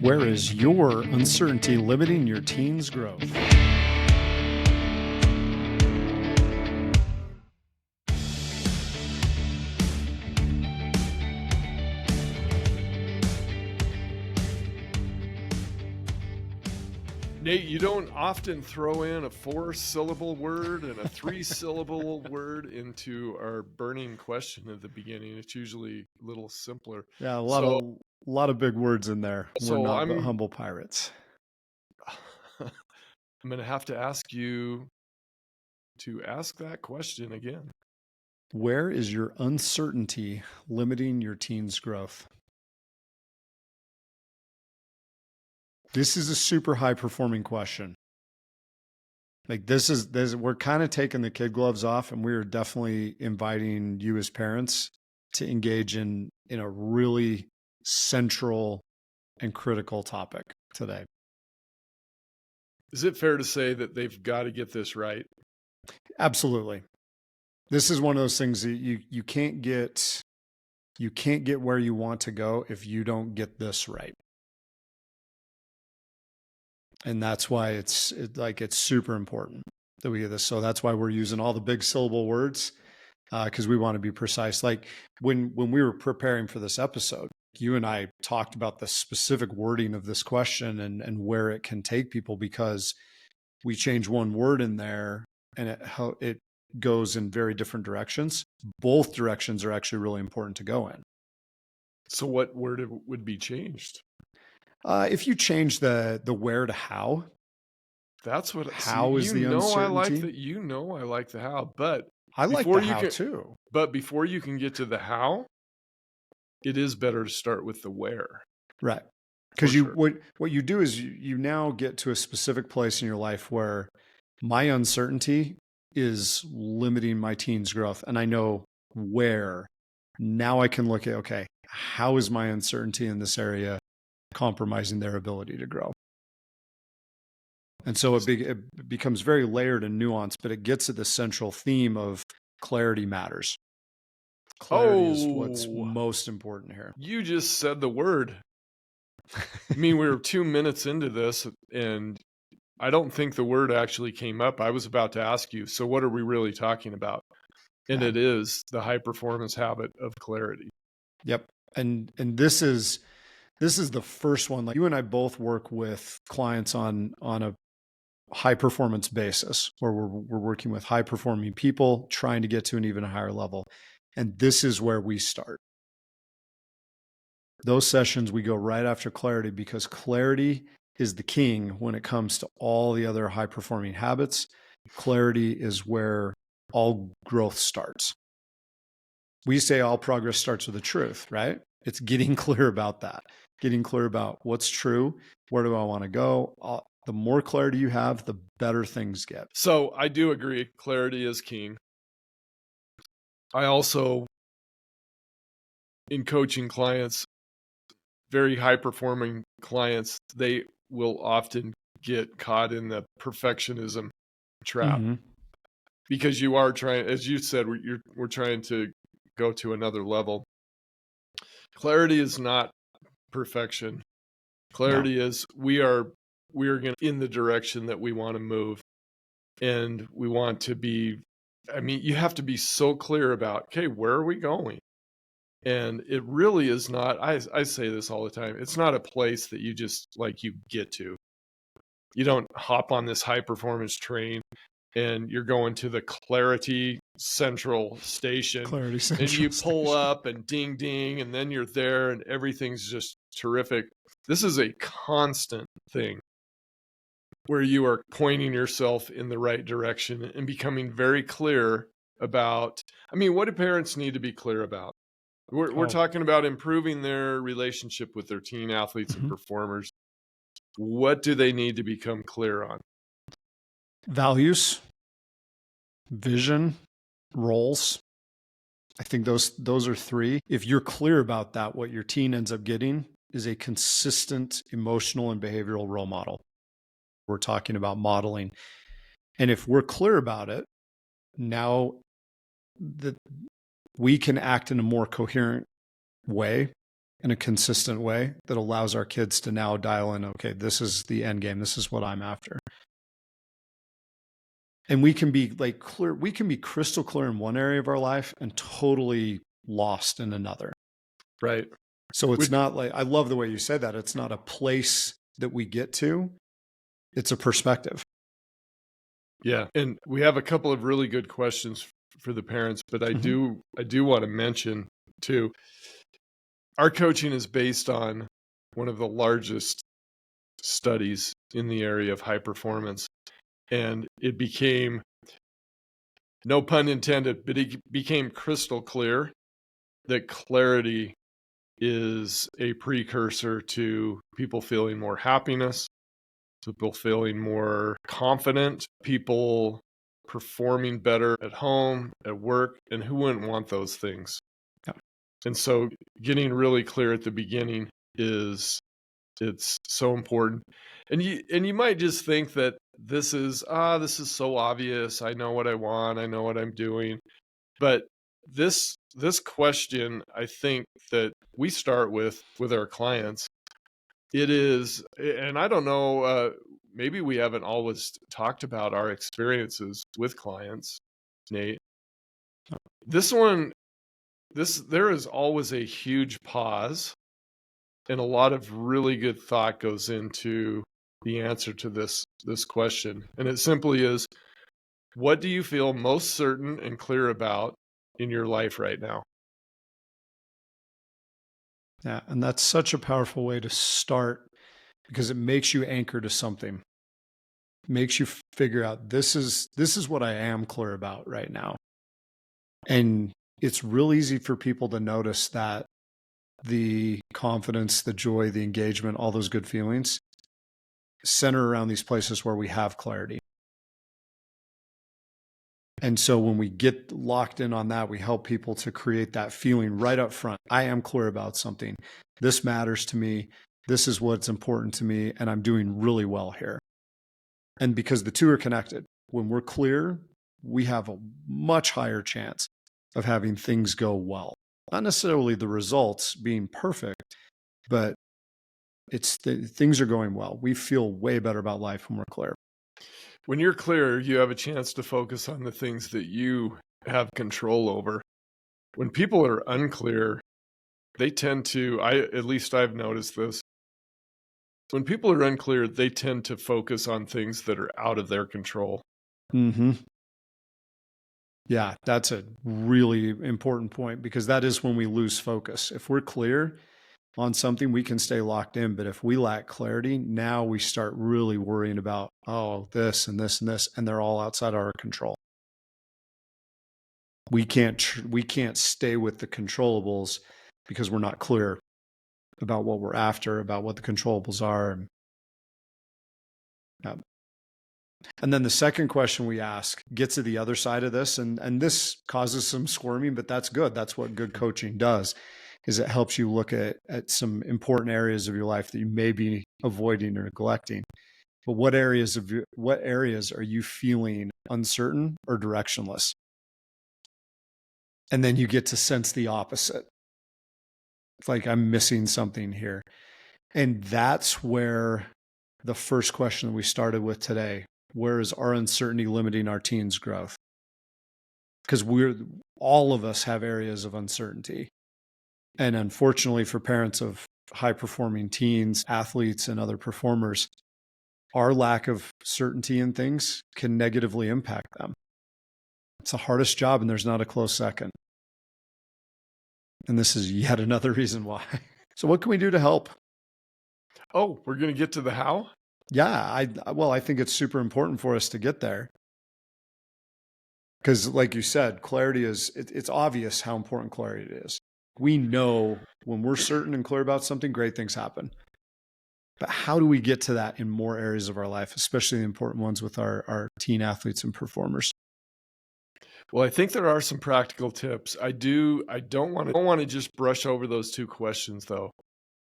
Where is your uncertainty limiting your teen's growth? Nate, you don't often throw in a 4-syllable word and a 3-syllable word into our burning question at the beginning. It's usually a little simpler. Yeah, a So, lot of big words in there. We're so not but I'm humble pirates. I'm going to have to ask you to ask that question again. Where is your uncertainty limiting your teen's growth? This is a super high performing question. Like this is we're kind of taking the kid gloves off, and we're definitely inviting you as parents to engage in a really central and critical topic today. Is it fair to say that they've got to get this right? Absolutely. This is one of those things that you can't get where you want to go if you don't get this right. And that's why it's super important that we get this. So that's why we're using all the big syllable words, because we want to be precise. Like when we were preparing for this episode, you and I talked about the specific wording of this question and where it can take people, because we change one word in there and it goes in very different directions. Both directions are actually really important to go in. So what word would be changed? If you change the where to how, that's what how is the uncertainty. I like the how, but I like the how too. But before you can get to the how, it is better to start with the where. Right. Because what you do is you now get to a specific place in your life where my uncertainty is limiting my teen's growth. And I know where. Now I can look at, okay, how is my uncertainty in this area compromising their ability to grow? And so it becomes very layered and nuanced, but it gets at the central theme of clarity matters. Clarity is what's most important here. You just said the word. I mean, we were 2 minutes into this, and I don't think the word actually came up. I was about to ask you, so what are we really talking about? And it is the high performance habit of clarity. Yep. And this is the first one. Like you and I both work with clients on a high performance basis where we're working with high performing people trying to get to an even higher level. And this is where we start. Those sessions, we go right after clarity, because clarity is the king when it comes to all the other high performing habits. Clarity is where all growth starts. We say all progress starts with the truth, right? It's getting clear about that, getting clear about what's true. Where do I want to go? The more clarity you have, the better things get. So I do agree. Clarity is king. I also, in coaching clients, very high performing clients, they will often get caught in the perfectionism trap. Mm-hmm. Because you are trying, as you said, we're trying to go to another level. Clarity is not perfection. Clarity is we are going in the direction that we want to move, and we want to be. I mean, you have to be so clear about, okay, where are we going? And it really is not. I say this all the time. It's not a place that you just you get to. You don't hop on this high performance train and you're going to the Clarity Central Station. And you pull up and ding, ding, and then you're there and everything's just terrific. This is a constant thing where you are pointing yourself in the right direction and becoming very clear about, what do parents need to be clear about? We're talking about improving their relationship with their teen athletes and performers. What do they need to become clear on? Values, vision, roles. I think those are three. If you're clear about that, what your teen ends up getting is a consistent emotional and behavioral role model. We're talking about modeling. And if we're clear about it, now that we can act in a more coherent way in a consistent way that allows our kids to now dial in, okay, this is the end game. This is what I'm after. And we can be like clear, we can be crystal clear in one area of our life and totally lost in another. Right. So it's not like, I love the way you said that. It's not a place that we get to, it's a perspective. Yeah. And we have a couple of really good questions for the parents, but I do want to mention too, our coaching is based on one of the largest studies in the area of high performance. And it became, no pun intended, but it became crystal clear that clarity is a precursor to people feeling more happiness, people feeling more confident, people performing better at home, at work, and who wouldn't want those things? Yeah. And so getting really clear at the beginning it's so important. And you might just think that this is so obvious. I know what I want. I know what I'm doing. But this question, I think that we start with our clients. It is, and I don't know, maybe we haven't always talked about our experiences with clients, Nate. There is always a huge pause, and a lot of really good thought goes into the answer to this question. And it simply is, what do you feel most certain and clear about in your life right now? Yeah. And that's such a powerful way to start because it makes you anchor to something. It makes you figure out this is what I am clear about right now. And it's real easy for people to notice that the confidence, the joy, the engagement, all those good feelings center around these places where we have clarity. And so when we get locked in on that, we help people to create that feeling right up front. I am clear about something. This matters to me. This is what's important to me. And I'm doing really well here. And because the two are connected, when we're clear, we have a much higher chance of having things go well. Not necessarily the results being perfect, but things are going well. We feel way better about life when we're clear. When you're clear, you have a chance to focus on the things that you have control over. When people are unclear, they tend to, at least I've noticed this. When people are unclear, they tend to focus on things that are out of their control. Mm-hmm. Yeah, that's a really important point because that is when we lose focus. If we're clear on something, we can stay locked in. But if we lack clarity, now we start really worrying about, oh, this and this and this, and they're all outside our control. We can't stay with the controllables because we're not clear about what we're after, about what the controllables are. And then the second question we ask gets to the other side of this, and this causes some squirming, but that's good. That's what good coaching does, is it helps you look at some important areas of your life that you may be avoiding or neglecting. But what areas are you feeling uncertain or directionless? And then you get to sense the opposite. It's like, I'm missing something here. And that's where the first question that we started with today, where is our uncertainty limiting our teens' growth? Because all of us have areas of uncertainty. And unfortunately for parents of high-performing teens, athletes, and other performers, our lack of certainty in things can negatively impact them. It's the hardest job, and there's not a close second. And this is yet another reason why. So what can we do to help? Oh, we're going to get to the how? Yeah, I think it's super important for us to get there. Because like you said, clarity it's obvious how important clarity is. We know when we're certain and clear about something, great things happen. But how do we get to that in more areas of our life, especially the important ones with our teen athletes and performers? Well, I think there are some practical tips. I don't want to just brush over those two questions though.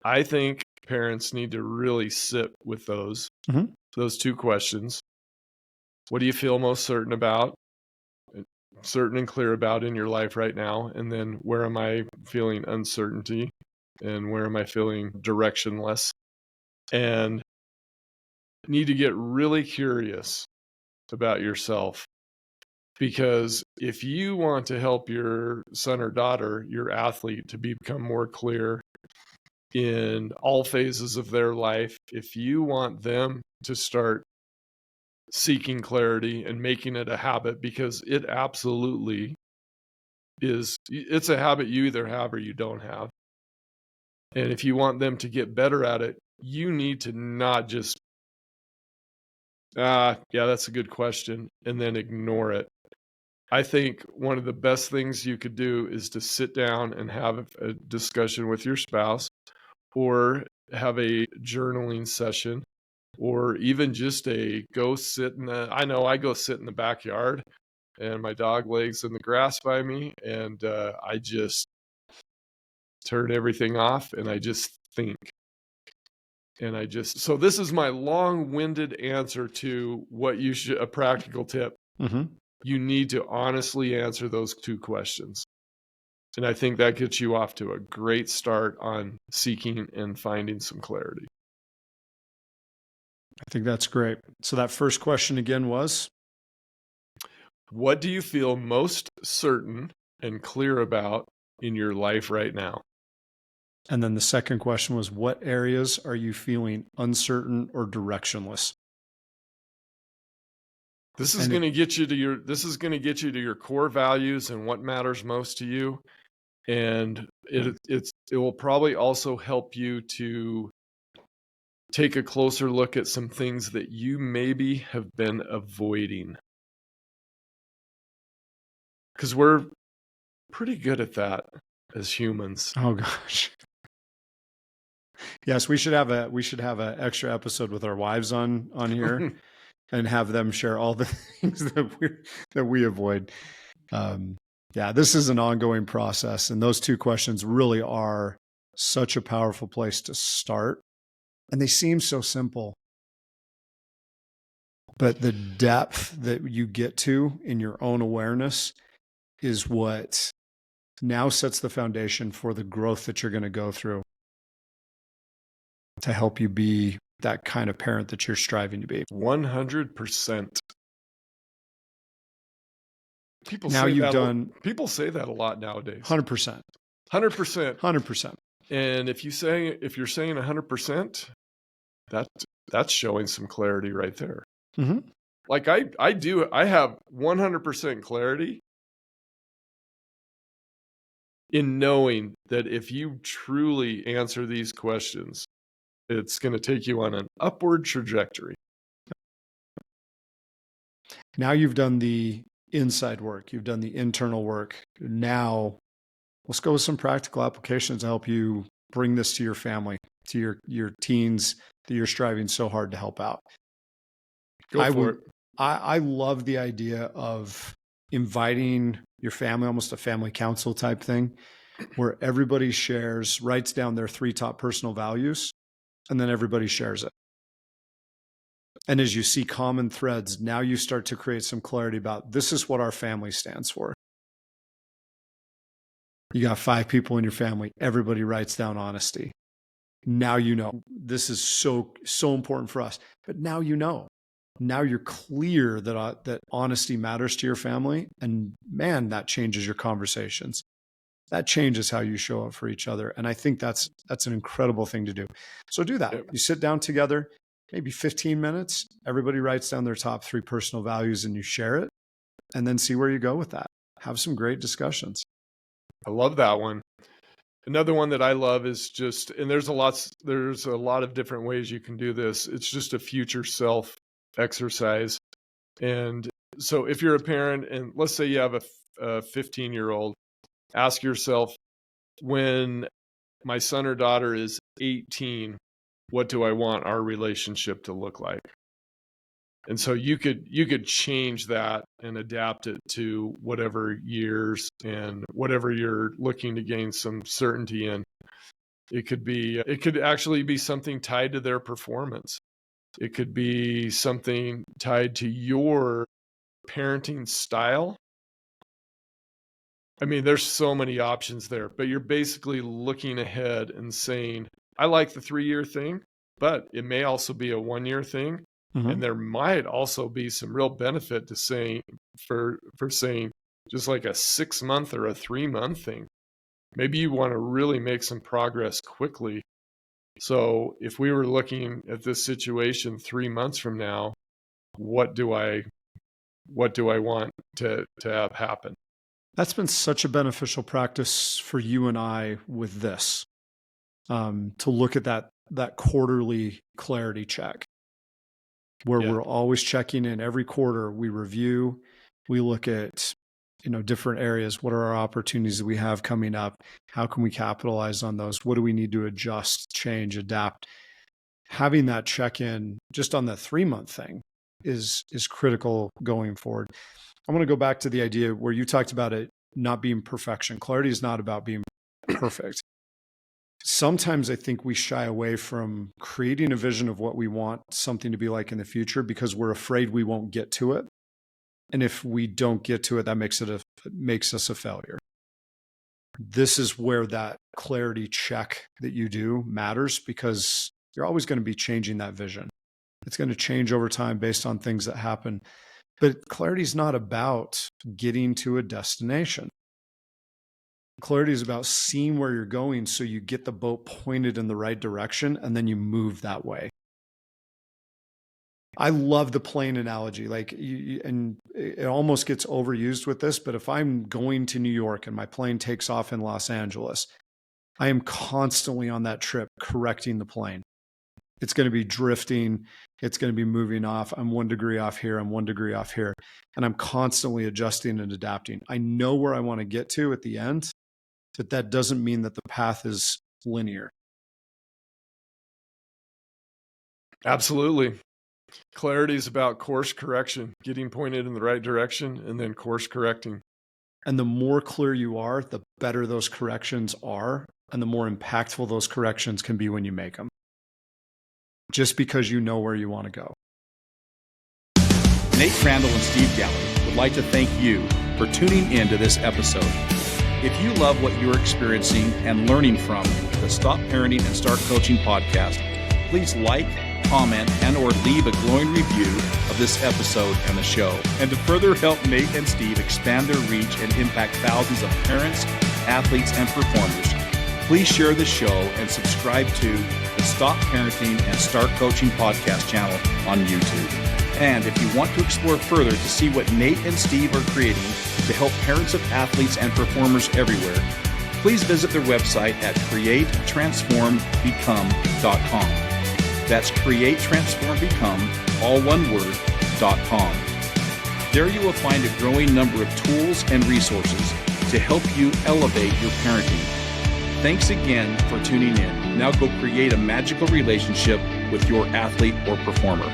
I think parents need to really sit with those two questions. What do you feel most certain about? Certain and clear about in your life right now? And then where am I feeling uncertainty? and where am I feeling directionless, and need to get really curious about yourself. Because if you want to help your son or daughter, your athlete, to become more clear in all phases of their life, if you want them to start seeking clarity and making it a habit, because it absolutely is, it's a habit you either have or you don't have. And if you want them to get better at it, you need to not just, yeah, that's a good question, and then ignore it. I think one of the best things you could do is to sit down and have a discussion with your spouse, or have a journaling session, or even just go sit in I know I go sit in the backyard and my dog lays in the grass by me, and I just turn everything off and I just think. So this is my long-winded answer to what you should, a practical tip. Mm-hmm. You need to honestly answer those two questions. And I think that gets you off to a great start on seeking and finding some clarity. I think that's great. So that first question again was? What do you feel most certain and clear about in your life right now? And then the second question was, what areas are you feeling uncertain or directionless? This is going to get you to your core values and what matters most to you. And it will probably also help you to take a closer look at some things that you maybe have been avoiding. Because we're pretty good at that as humans. Oh gosh. Yes, we should have an extra episode with our wives on here and have them share all the things that we avoid. Yeah, this is an ongoing process, and those two questions really are such a powerful place to start. And they seem so simple, but the depth that you get to in your own awareness is what now sets the foundation for the growth that you're going to go through to help you be that kind of parent that you're striving to be. 100%. People say that a lot nowadays. 100%. 100%. 100%. And if you're saying 100%, that's showing some clarity right there. Mm-hmm. Like I have 100% clarity in knowing that if you truly answer these questions, it's going to take you on an upward trajectory. Now you've done the inside work, you've done the internal work. Now let's go with some practical applications to help you bring this to your family, to your teens that you're striving so hard to help out. Go for it. I love the idea of inviting your family, almost a family council type thing, where everybody writes down their 3 top personal values, and then everybody shares it. And as you see common threads, now you start to create some clarity about this is what our family stands for. You got 5 people in your family, everybody writes down honesty. Now you know this is so important for us. But now you know. Now you're clear that honesty matters to your family, and man, that changes your conversations. That changes how you show up for each other. And I think that's an incredible thing to do. So do that. You sit down together, maybe 15 minutes, everybody writes down their top 3 personal values and you share it, and then see where you go with that. Have some great discussions. I love that one. Another one that I love is just, and there's a lot of different ways you can do this. It's just a future self exercise. And so if you're a parent and let's say you have a 15-year-old, ask yourself, when my son or daughter is 18, what do I want our relationship to look like? And so you could change that and adapt it to whatever years and whatever you're looking to gain some certainty in. It could actually be something tied to their performance. It could be something tied to your parenting style. I mean, there's so many options there, but you're basically looking ahead and saying, I like the 3-year thing, but it may also be a 1-year thing. Mm-hmm. And there might also be some real benefit to saying for saying just like a 6-month or a 3-month thing. Maybe you want to really make some progress quickly. So if we were looking at this situation 3 months from now, what do I want to have happen? That's been such a beneficial practice for you and I with this, to look at that quarterly clarity check, where we're always checking in every quarter. We review, we look at, different areas. What are our opportunities that we have coming up? How can we capitalize on those? What do we need to adjust, change, adapt? Having that check-in just on the 3-month thing is critical going forward. I want to go back to the idea where you talked about it not being perfection. Clarity is not about being perfect. Sometimes I think we shy away from creating a vision of what we want something to be like in the future because we're afraid we won't get to it. And if we don't get to it, that makes us a failure. This is where that clarity check that you do matters, because you're always going to be changing that vision. It's going to change over time based on things that happen. But clarity is not about getting to a destination. Clarity is about seeing where you're going so you get the boat pointed in the right direction and then you move that way. I love the plane analogy. And it almost gets overused with this, but if I'm going to New York and my plane takes off in Los Angeles, I am constantly on that trip correcting the plane. It's going to be drifting. It's going to be moving off. I'm 1 degree off here. I'm 1 degree off here. And I'm constantly adjusting and adapting. I know where I want to get to at the end, but that doesn't mean that the path is linear. Absolutely. Clarity is about course correction, getting pointed in the right direction and then course correcting. And the more clear you are, the better those corrections are, and the more impactful those corrections can be when you make them. Just because you know where you want to go. Nate Crandall and Steve Gallen would like to thank you for tuning in to this episode. If you love what you're experiencing and learning from the Stop Parenting and Start Coaching podcast, please like, comment, and or leave a glowing review of this episode and the show. And to further help Nate and Steve expand their reach and impact thousands of parents, athletes, and performers, please share the show and subscribe to the Stop Parenting and Start Coaching podcast channel on YouTube. And if you want to explore further to see what Nate and Steve are creating to help parents of athletes and performers everywhere, please visit their website at createtransformbecome.com. That's createtransformbecome, all one word, .com. There you will find a growing number of tools and resources to help you elevate your parenting. Thanks again for tuning in. Now go create a magical relationship with your athlete or performer.